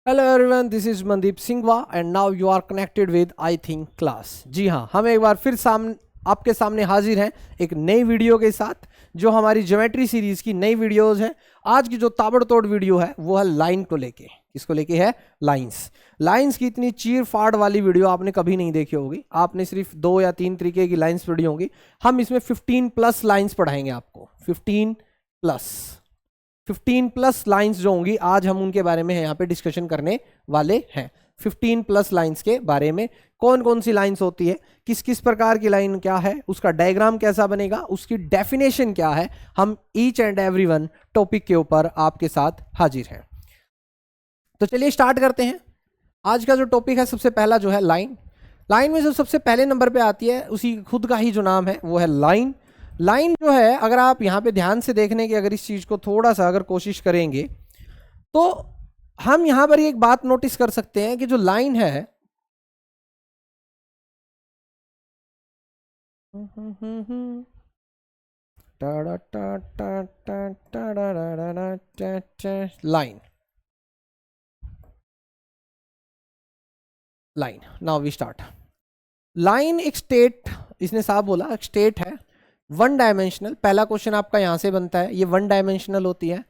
Hello everyone, this is Mandeep Singhwa and now you are connected with I think class. जी हाँ, हम एक बार फिर आपके सामने हाजिर हैं एक नई वीडियो के साथ, जो हमारी ज्योमेट्री सीरीज की नई वीडियोस है। आज की जो ताबड़तोड़ वीडियो है वो है लाइन को लेके। किसको लेके है? लाइंस की इतनी चीर फाड़ वाली वीडियो आपने कभी नहीं देखी होगी। आपने सिर्फ 2 या 3 तरीके की लाइंस पढ़ी होंगी। हम इसमें 15+ लाइंस पढ़ाएंगे आपको। 15+ लाइंस जो होंगी आज हम उनके बारे में यहाँ पे डिस्कशन करने वाले हैं। 15+ लाइंस के बारे में, कौन कौन सी लाइंस होती है, किस किस प्रकार की लाइन क्या है, उसका डायग्राम कैसा बनेगा, उसकी डेफिनेशन क्या है, हम each and every one topic के ऊपर आपके साथ हाजिर हैं। तो चलिए स्टार्ट करते हैं। आज का जो टॉपिक है, सबसे पहला जो है लाइन में जो सबसे पहले नंबर पे आती है, उसी खुद का ही जो नाम है वो है लाइन। लाइन जो है, अगर आप यहाँ पे ध्यान से देखने की अगर इस चीज को थोड़ा सा अगर कोशिश करेंगे तो हम यहाँ पर एक बात नोटिस कर सकते हैं कि जो लाइन है line now we start. Line एक स्टेट, इसने साफ बोला, एक स्टेट है, वन डायमेंशनल। पहला क्वेश्चन आपका यहां से बनता है, ये वन डायमेंशनल होती है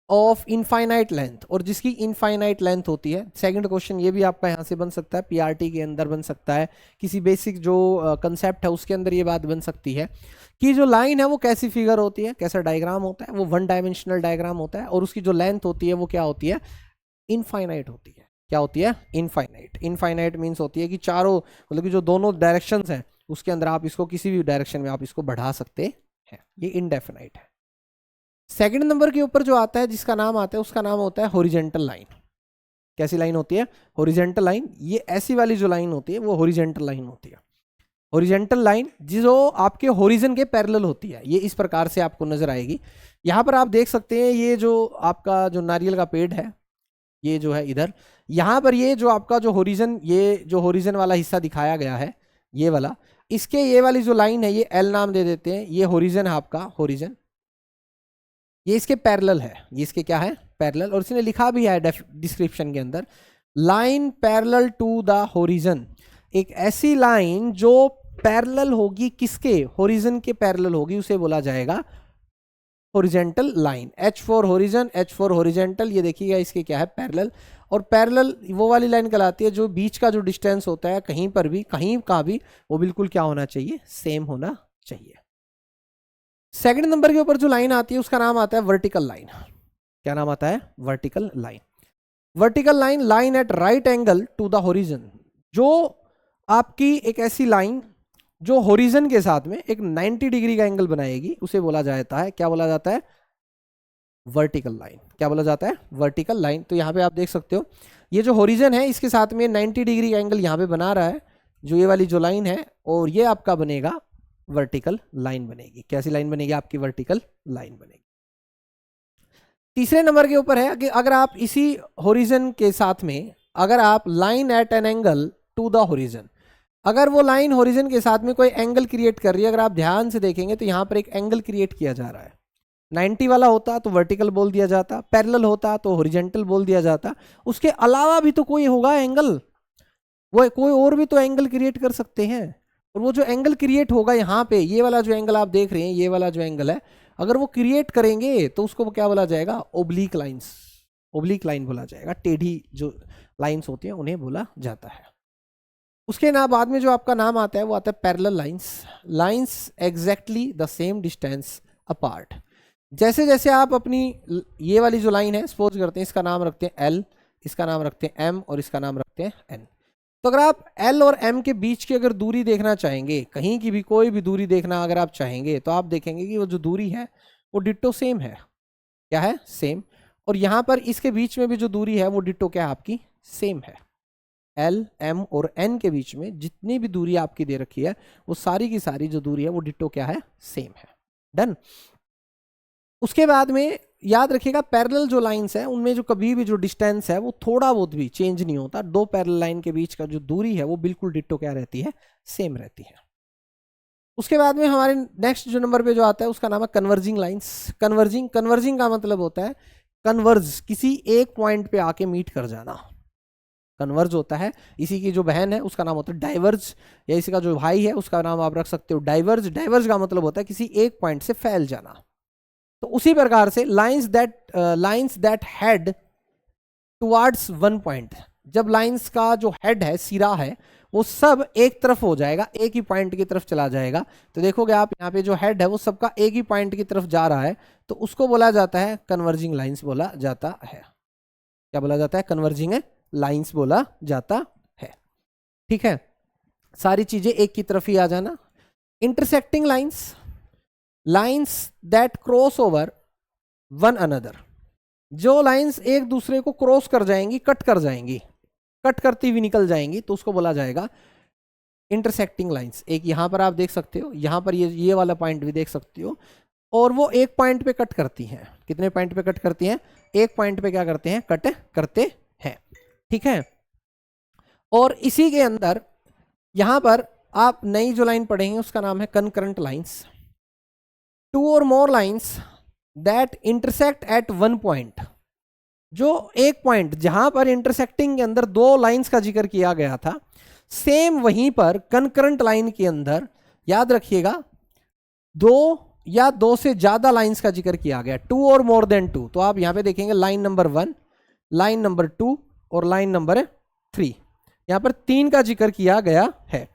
ऑफ इनफाइनाइट लेंथ, और जिसकी इनफाइनाइट लेंथ होती है। सेकंड क्वेश्चन ये भी आपका यहां से बन सकता है, पीआरटी के अंदर बन सकता है, किसी बेसिक जो कंसेप्ट है उसके अंदर ये बात बन सकती है कि जो लाइन है वो कैसी फिगर होती है, कैसा डायग्राम होता है। वो वन डायमेंशनल डायग्राम होता है और उसकी जो लेंथ होती है वो क्या होती है? इनफाइनाइट होती है। क्या होती है? इनफाइनाइट। इनफाइनाइट मीन्स होती है कि चारों, मतलब कि जो दोनों डायरेक्शंस हैं उसके अंदर आप इसको किसी भी डायरेक्शन में आप इसको बढ़ा सकते हैं। ये इनडेफिनाइट है। सेकंड नंबर के ऊपर जो आता है, जिसका नाम आता है, उसका नाम होता है हॉरिजॉन्टल लाइन। कैसी लाइन होती है? Horizontal line. ये ऐसी वाली जो लाइन होती है वो हॉरिजॉन्टल लाइन होती है। हॉरिजॉन्टल लाइन जो आपके हॉरिजन के पैरेलल होती है, ये इस प्रकार से आपको नजर आएगी। यहां पर आप देख सकते हैं, ये जो आपका जो नारियल का पेड़ है, ये जो है इधर, यहां पर ये जो आपका जो हॉरिजन, ये जो हॉरिजन वाला हिस्सा दिखाया गया है, ये वाला, इसके ये वाली जो लाइन है ये एल नाम दे देते हैं। ये हॉरिजन है आपका, हॉरिजन, ये इसके पैरेलल है। ये इसके क्या है? पैरेलल। और इसने लिखा भी है डिस्क्रिप्शन के अंदर, line parallel to the horizon. एक ऐसी लाइन जो पैरेलल होगी, किसके? हॉरिजन के पैरेलल होगी, उसे बोला जाएगा horizontal line. H for horizon, H for horizontal. ये देखिएगा इसके क्या है? पैरेलल। और पैरेलल वो वाली लाइन कहलाती है जो बीच का जो डिस्टेंस होता है, कहीं पर भी, कहीं का भी, वो बिल्कुल क्या होना चाहिए? सेम होना चाहिए। सेकंड नंबर के ऊपर जो लाइन आती है उसका नाम आता है वर्टिकल लाइन। क्या नाम आता है? Vertical line. Vertical line, line at right angle to the horizon. जो आपकी एक ऐसी लाइन जो हॉरिजन के साथ में एक 90 डिग्री का एंगल बनाएगी, उसे बोला जाता है, क्या बोला जाता है? Vertical line. क्या बोला जाता है? Vertical line. तो यहाँ पे आप देख सकते हो, ये जो हॉरिजन है इसके साथ में 90 डिग्री का एंगल यहाँ पे बना रहा है, जो ये वाली जो लाइन है, और ये आपका बनेगा वर्टिकल लाइन बनेगी। कैसी लाइन बनेगी? आपकी वर्टिकल लाइन बनेगी। तीसरे नंबर के ऊपर है कि अगर आप इसी हॉरिजन के साथ में, अगर आप line at an angle to the horizon, अगर वो लाइन हॉरिजन के साथ में कोई एंगल क्रिएट कर रही है, अगर आप ध्यान से देखेंगे तो यहाँ पर एक एंगल क्रिएट किया जा रहा है। 90 वाला होता तो वर्टिकल बोल दिया जाता, पैरेलल होता तो हॉरिजॉन्टल बोल दिया जाता। उसके अलावा भी तो कोई होगा एंगल, वो कोई और भी तो एंगल क्रिएट कर सकते हैं। और वो जो एंगल क्रिएट होगा यहाँ पे, ये वाला जो एंगल आप देख रहे हैं, ये वाला जो एंगल है, अगर वो क्रिएट करेंगे तो उसको क्या बोला जाएगा? Oblique lines. ओब्लिक लाइन बोला जाएगा। टेढ़ी जो लाइंस होती हैं उन्हें बोला जाता है। उसके ना बाद में जो आपका नाम आता है वो आता है parallel lines. Lines exactly the same distance apart. जैसे जैसे आप अपनी ये वाली जो लाइन है, सपोज करते हैं इसका नाम रखते हैं एल, इसका नाम रखते हैं एम, और इसका नाम रखते हैं एन। तो अगर आप एल और एम के बीच की अगर दूरी देखना चाहेंगे, कहीं की भी कोई भी दूरी देखना अगर आप चाहेंगे, तो आप देखेंगे कि वो जो दूरी है वो डिट्टो सेम है। क्या है? सेम। और यहाँ पर इसके बीच में भी जो दूरी है वो डिट्टो क्या है? आपकी सेम है। एल, एम और एन के बीच में जितनी भी दूरी आपकी दे रखी है, वो सारी की सारी जो दूरी है वो डिट्टो क्या है? सेम है। डन। उसके बाद में याद रखिएगा, पैरेलल जो लाइंस है उनमें जो कभी भी जो डिस्टेंस है वो थोड़ा बहुत भी चेंज नहीं होता। दो पैरेलल लाइन के बीच का जो दूरी है वो बिल्कुल डिट्टो क्या रहती है? सेम रहती है। उसके बाद में हमारे नेक्स्ट जो नंबर पे जो आता है उसका नाम है कन्वर्जिंग लाइंस। कन्वर्जिंग का मतलब होता है कन्वर्ज, किसी एक पॉइंट पे आके मीट कर जाना। कन्वर्ज होता है। इसी की जो बहन है उसका नाम होता है डाइवर्ज, या इसी का जो भाई है उसका नाम आप रख सकते हो डाइवर्ज। डाइवर्ज का मतलब होता है किसी एक पॉइंट से फैल जाना। तो उसी प्रकार से lines that head towards one point, जब लाइंस का जो हेड है, सिरा है, वो सब एक तरफ हो जाएगा, एक ही पॉइंट की तरफ चला जाएगा। तो देखोगे आप यहाँ पे जो हेड है वो सबका एक ही पॉइंट की तरफ जा रहा है, तो उसको बोला जाता है कन्वर्जिंग लाइंस बोला जाता है। क्या बोला जाता है? कन्वर्जिंग लाइंस बोला जाता है। ठीक है, सारी चीजें एक की तरफ ही आ जाना। Intersecting lines that cross over one another, जो लाइंस एक दूसरे को क्रॉस कर जाएंगी, कट कर जाएंगी, कट करती हुई निकल जाएंगी, तो उसको बोला जाएगा इंटरसेक्टिंग लाइंस। एक यहां पर आप देख सकते हो, यहां पर ये वाला पॉइंट भी देख सकते हो, और वो एक पॉइंट पे कट करती हैं। कितने पॉइंट पे कट करती हैं? एक पॉइंट पे क्या करते हैं? कट करते हैं। ठीक है, और इसी के अंदर यहां पर आप नई जो लाइन पढ़ेंगे उसका नाम है कनकरेंट लाइंस। टू और more lines that intersect at one point, जो एक पॉइंट जहां पर इंटरसेक्टिंग के अंदर दो लाइंस का जिक्र किया गया था, सेम वहीं पर कनकरेंट लाइन के अंदर याद रखिएगा दो या दो से ज्यादा लाइंस का जिक्र किया गया, टू और मोर देन टू। तो आप यहां पे देखेंगे लाइन नंबर 1, लाइन नंबर 2 और लाइन नंबर 3, यहां पर 3 का जिक्र किया गया है।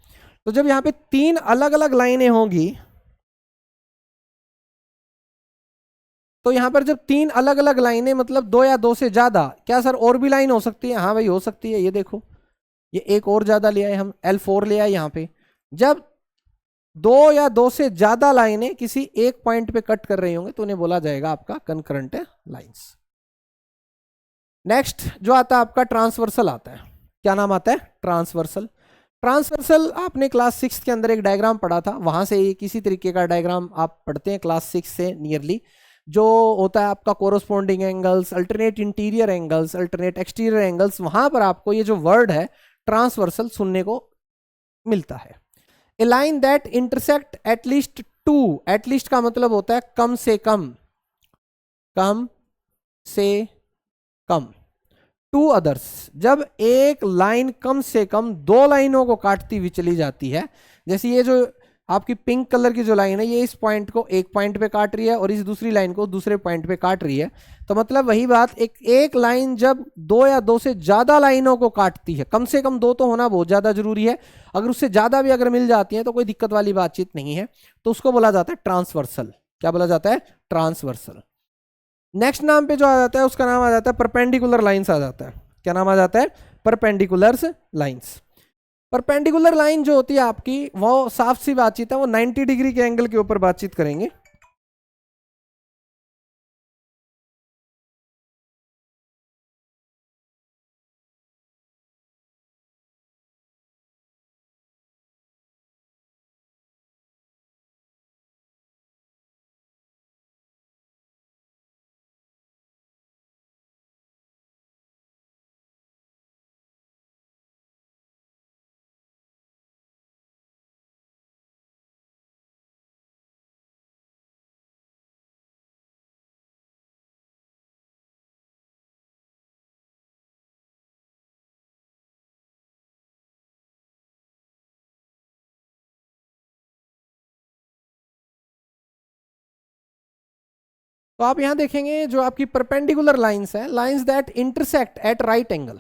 तो जब यहां पे 3 अलग अलग लाइनें होंगी, तो यहां पर जब 3 अलग अलग लाइनें मतलब 2 या 2 से ज्यादा, क्या सर और भी लाइन हो सकती है? हाँ भाई हो सकती है। ये देखो, ये एक और ज्यादा ले आए हम, L4 ले आए यहां पे। जब 2 या 2 से ज्यादा लाइनें किसी एक पॉइंट पे कट कर रही होंगे तो उन्हें बोला जाएगा आपका कनकरेंट लाइंस। नेक्स्ट जो आता है आपका ट्रांसवर्सल आता है। क्या नाम आता है? ट्रांसवर्सल। ट्रांसवर्सल आपने क्लास 6 के अंदर एक डायग्राम पढ़ा था, वहां से किसी तरीके का डायग्राम आप पढ़ते हैं क्लास 6 से नियरली, जो होता है आपका corresponding angles, alternate interior angles, alternate exterior angles. वहां पर आपको ये जो वर्ड है ट्रांसवर्सल सुनने को मिलता है। A line that intersect at least two, at least का मतलब होता है कम से कम, कम से कम, टू अदर्स, जब एक लाइन कम से कम 2 लाइनों को काटती हुई चली जाती है, जैसे ये जो आपकी पिंक कलर की जो लाइन है, ये इस पॉइंट को एक पॉइंट पे काट रही है और इस दूसरी लाइन को दूसरे पॉइंट पे काट रही है, तो मतलब वही बात, एक लाइन जब 2 या 2 से ज्यादा लाइनों को काटती है, कम से कम 2 तो होना बहुत ज्यादा जरूरी है, अगर उससे ज्यादा भी अगर मिल जाती है तो कोई दिक्कत वाली बातचीत नहीं है, तो उसको बोला जाता है ट्रांसवर्सल। क्या बोला जाता है? ट्रांसवर्सल। नेक्स्ट नाम पे जो आ जाता है उसका नाम आ जाता है परपेंडिकुलर लाइंस आ जाता है। क्या नाम आ जाता है? Perpendicular lines. परपेंडिकुलर लाइन जो होती है आपकी, वो साफ सी बातचीत है, वो 90 डिग्री के एंगल के ऊपर बातचीत करेंगे। तो आप यहां देखेंगे जो आपकी परपेंडिकुलर लाइंस है, lines that intersect eight right angle,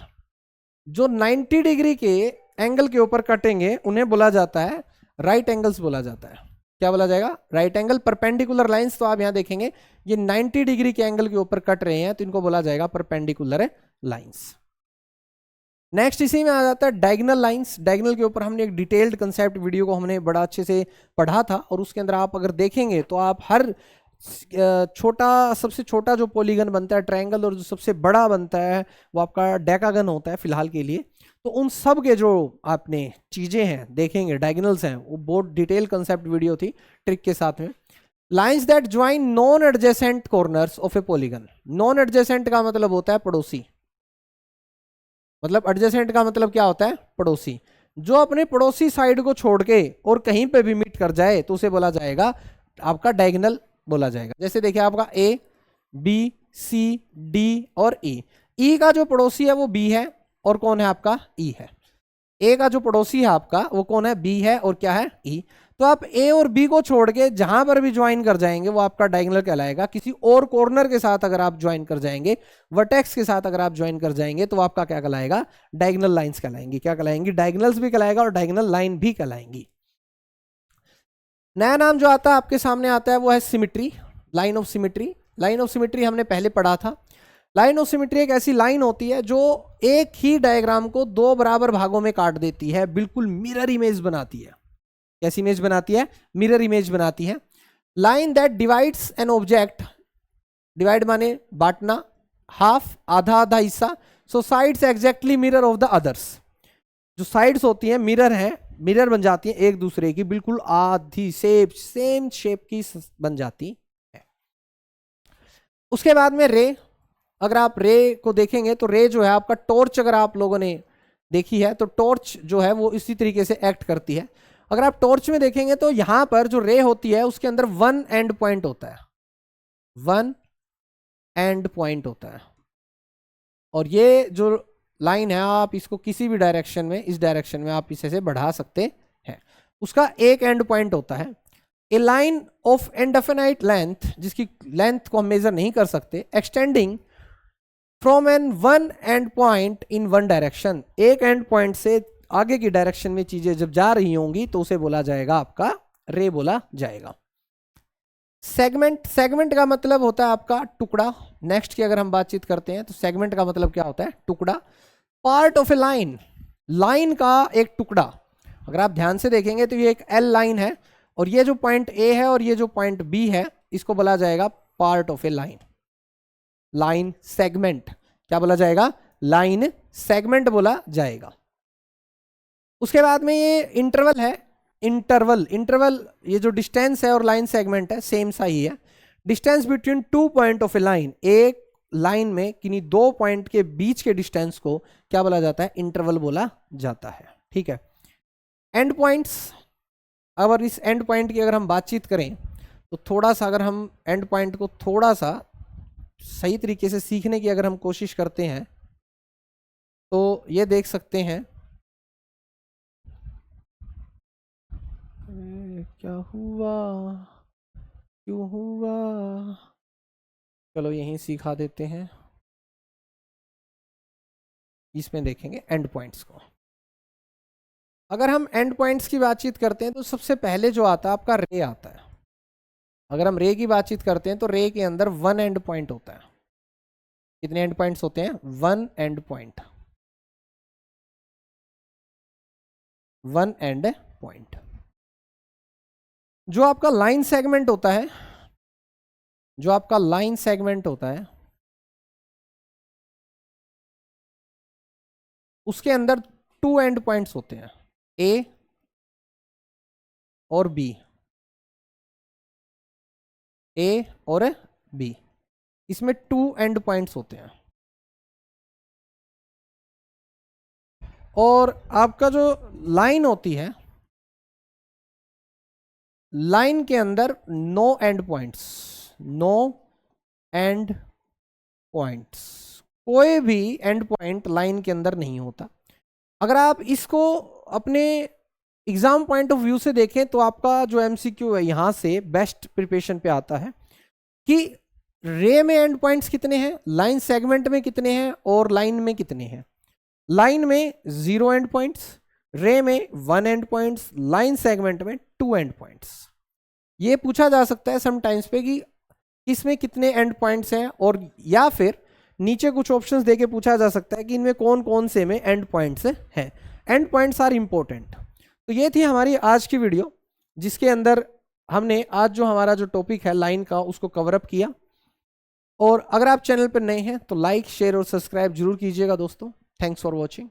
जो 90 डिग्री के एंगल के ऊपर कटेंगे उन्हें बोला जाता है राइट एंगल्स बोला जाता है। क्या बोला जाएगा? Right angle. परपेंडिकुलर लाइंस तो आप यहां देखेंगे ये 90 डिग्री के एंगल के ऊपर कट रहे हैं, तो इनको बोला जाएगा परपेंडिकुलर लाइंस। नेक्स्ट इसी में आ जाता है डायगोनल लाइंस। डायगोनल के ऊपर हमने एक डिटेल्ड कंसेप्ट वीडियो को हमने बड़ा अच्छे से पढ़ा था, और उसके अंदर आप अगर देखेंगे तो आप हर छोटा, सबसे छोटा जो पॉलीगन बनता है ट्रायंगल, और जो सबसे बड़ा बनता है वो आपका डेकागन होता है फिलहाल के लिए, तो उन सब के जो आपने चीजें हैं देखेंगे, डायगोनल्स हैं, वो बहुत डिटेल कंसेप्ट वीडियो थी ट्रिक के साथ में। Lines that join non adjacent corners of A polygon. Non adjacent का मतलब होता है पड़ोसी, मतलब एडजेसेंट का मतलब क्या होता है? पड़ोसी। जो अपने पड़ोसी साइड को छोड़ के और कहीं पे भी मीट कर जाए तो उसे बोला जाएगा आपका डायगोनल बोला जाएगा। जैसे देखिए आपका A, B, C, D और E। E का जो पड़ोसी है वो B है, और कौन है आपका ई है। ए का जो पड़ोसी है आपका वो कौन है, बी है, और क्या है, ई। तो आप ए और बी को छोड़ के जहां पर भी ज्वाइन कर जाएंगे वो आपका डायगोनल कहलाएगा। किसी और कॉर्नर के साथ अगर आप ज्वाइन कर जाएंगे, वर्टेक्स के साथ अगर आप ज्वाइन कर जाएंगे, तो आपका क्या कहलाएगा, डायगोनल लाइंस कहलाएंगी। क्या कहलाएंगी, डायगोनल्स भी कहलाएगा और डायगोनल लाइन भी कहलाएंगी। नया नाम जो आता है आपके सामने आता है वो है symmetry, line of symmetry. Line of symmetry हमने पहले पढ़ा था। लाइन ऑफ सिमिट्री एक ऐसी लाइन होती है जो एक ही डायग्राम को दो बराबर भागों में काट देती है, बिल्कुल मिरर इमेज बनाती है। कैसी इमेज बनाती है, मिरर इमेज बनाती है। Line that divides an object, divide माने बांटना, हाफ आधा आधा हिस्सा, so sides exactly mirror of the others. जो साइड्स होती हैं मिरर हैं, मिरर बन जाती हैं एक दूसरे की, बिल्कुल आधी सेम शेप की बन जाती है। उसके बाद में रे, अगर आप रे को देखेंगे तो रे जो है आपका टॉर्च, अगर आप लोगों ने देखी है तो टॉर्च जो है वो इसी तरीके से एक्ट करती है। अगर आप टॉर्च में देखेंगे तो यहां पर जो रे होती है उसके अंदर वन एंड पॉइंट होता है, वन एंड पॉइंट होता है। और ये जो लाइन है आप इसको किसी भी डायरेक्शन में, इस डायरेक्शन में आप इसे से बढ़ा सकते हैं। उसका एक एंड पॉइंट होता है। A line of indefinite length, जिसकी लेंथ को हम मेजर नहीं कर सकते, extending from an one end point in one direction, एक एंड पॉइंट से आगे की डायरेक्शन में चीजें जब जा रही होंगी तो उसे बोला जाएगा आपका रे बोला जाएगा। सेगमेंट, सेगमेंट का मतलब होता है आपका टुकड़ा। नेक्स्ट की अगर हम बातचीत करते हैं तो सेगमेंट का मतलब क्या होता है, टुकड़ा। Part of A line, line का एक टुकड़ा। अगर आप ध्यान से देखेंगे तो ये एक एल लाइन है और ये जो पॉइंट ए है और ये जो पॉइंट बी है इसको बोला जाएगा part of A line, line segment. क्या बोला जाएगा, लाइन सेगमेंट बोला जाएगा। उसके बाद में ये इंटरवल है, इंटरवल, इंटरवल ये जो डिस्टेंस है और लाइन सेगमेंट है सेम सा ही है। Distance between two point of A line, एक लाइन में किन्हीं दो पॉइंट के बीच के डिस्टेंस को क्या बोला जाता है, इंटरवल बोला जाता है। ठीक है। एंड पॉइंट्स, अगर इस एंड पॉइंट की अगर हम बातचीत करें तो थोड़ा सा अगर हम एंड पॉइंट को थोड़ा सा सही तरीके से सीखने की अगर हम कोशिश करते हैं तो ये देख सकते हैं, क्या हुआ, क्यों हुआ, चलो यहीं सिखा देते हैं। इसमें देखेंगे एंड पॉइंट्स को। अगर हम एंड पॉइंट्स की बातचीत करते हैं तो सबसे पहले जो आता है आपका रे आता है। अगर हम रे की बातचीत करते हैं तो रे के अंदर वन एंड पॉइंट होता है। कितने एंड पॉइंट्स होते हैं, one end point, one end point. जो आपका लाइन सेगमेंट होता है, जो आपका लाइन सेगमेंट होता है उसके अंदर टू एंड पॉइंट्स होते हैं, ए और बी, ए और बी, इसमें टू एंड पॉइंट्स होते हैं। और आपका जो लाइन होती है, लाइन के अंदर no end points, no end points, कोई भी एंड पॉइंट लाइन के अंदर नहीं होता। अगर आप इसको अपने एग्जाम पॉइंट ऑफ व्यू से देखें तो आपका जो एमसीक्यू है यहां से बेस्ट प्रिपरेशन पे आता है कि रे में एंड पॉइंट्स कितने हैं, लाइन सेगमेंट में कितने हैं और लाइन में कितने हैं। लाइन में 0 एंड पॉइंट्स, रे में 1 एंड पॉइंट्स, लाइन सेगमेंट में 2 एंड पॉइंट्स। ये पूछा जा सकता है समटाइम्स पे कि इसमें कितने एंड पॉइंट्स हैं, और या फिर नीचे कुछ ऑप्शंस देके पूछा जा सकता है कि इनमें कौन कौन से में एंड पॉइंट्स हैं। End points are important. तो ये थी हमारी आज की वीडियो जिसके अंदर हमने आज जो हमारा जो टॉपिक है लाइन का उसको कवर अप किया। और अगर आप चैनल पर नए हैं तो लाइक, शेयर और सब्सक्राइब जरूर कीजिएगा दोस्तों। Thanks for watching.